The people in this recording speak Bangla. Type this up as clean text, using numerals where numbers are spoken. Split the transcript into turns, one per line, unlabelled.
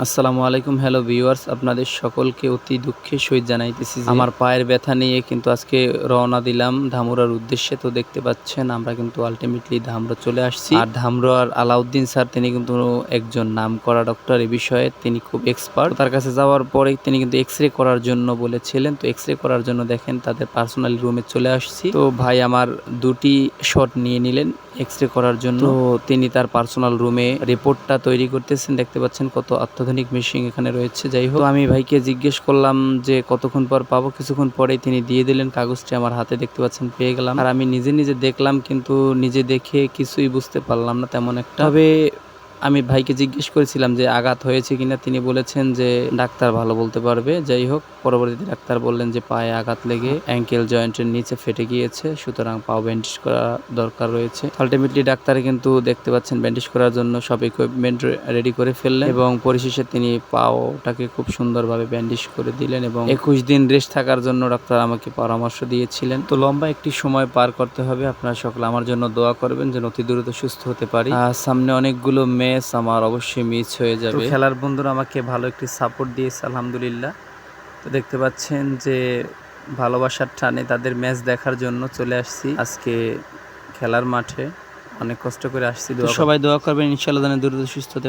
আসসালামু আলাইকুম, হ্যালো ভিউয়ার্স, আপনাদের সকলকে অতি দুঃখের সহিত জানাইতেছি যে আমার পায়ের ব্যথা নিয়ে কিন্তু আজকে রওনা দিলাম ধামরার উদ্দেশ্যে। তো দেখতে পাচ্ছেন আমরা কিন্তু আলটিমেটলি ধামরা চলে আসছি। আর ধামরার আলাউদ্দিন স্যার তিনি কিন্তু একজন নামকরা ডক্টর, এই বিষয়ে তিনি খুব এক্সপার্ট। তার কাছে যাওয়ার পরে তিনি কিন্তু এক্স-রে করার জন্য বলেছিলেন। তো এক্স-রে করার জন্য দেখেন তাদের পার্সোনাল রুমে চলে আসছি। তো ভাই আমার দুটি শট নিয়ে নিলেন এক্স-রে করার জন্য। তো তিনি তার পার্সোনাল রুমে রিপোর্টটা তৈরি করতেছেন। দেখতে পাচ্ছেন কত অত্যাধুনিক মেশিন এখানে রয়েছে। যাই হোক, আমি ভাইকে জিজ্ঞেস করলাম যে কতক্ষণ পর পাবো। কিছুক্ষণ পরেই তিনি দিয়ে দিলেন কাগজটি আমার হাতে, দেখতে পাচ্ছেন পেয়ে গেলাম। আর আমি নিজে নিজে দেখলাম, কিন্তু নিজে দেখে কিছুই বুঝতে পারলাম না তেমন একটা। তবে আমি ভাইকে জিজ্ঞেস করেছিলাম যে আঘাত হয়েছে কিনা, তিনি বলেছেন যে ডাক্তার ভালো বলতে পারবে। যাই হোক, পরবর্তীতে ডাক্তার বললেন যে পায়ে আঘাত লেগে অ্যাঙ্কেল জয়েন্টের নিচে ফেটে গিয়েছে, সুতরাং পাও ব্যান্ডেজ করা দরকার রয়েছে। আলটিমেটলি ডাক্তারে কিন্তু দেখতে পাচ্ছেন ব্যান্ডেজ করার জন্য সব ইকুইপমেন্ট রেডি করে ফেললেন এবং পরিশেষে তিনি পাওটাকে খুব সুন্দরভাবে ব্যান্ডেজ করে দিলেন এবং 21 দিন রেস্ট থাকার জন্য ডাক্তার আমাকে পরামর্শ দিয়েছিলেন। তো লম্বা একটি সময় পার করতে হবে। আপনারা সকলে আমার জন্য দোয়া করবেন যেন অতি দ্রুত সুস্থ হতে পারি। সামনে অনেকগুলো ম্যাচ আমার অবশ্যই মিস হয়ে যাবে। খেলার বন্ধুরা আমাকে ভালো একটি সাপোর্ট দিয়েছে, আলহামদুলিল্লাহ। তো দেখতে পাচ্ছেন যে ভালোবাসার টানে তাদের ম্যাচ দেখার জন্য চলে আসছি আজকে খেলার মাঠে। অনেক কষ্ট করে আসছি। সবাই দোয়া করবেন ইনশাআল্লাহ যেন দ্রুত সুস্থ হতে পারি।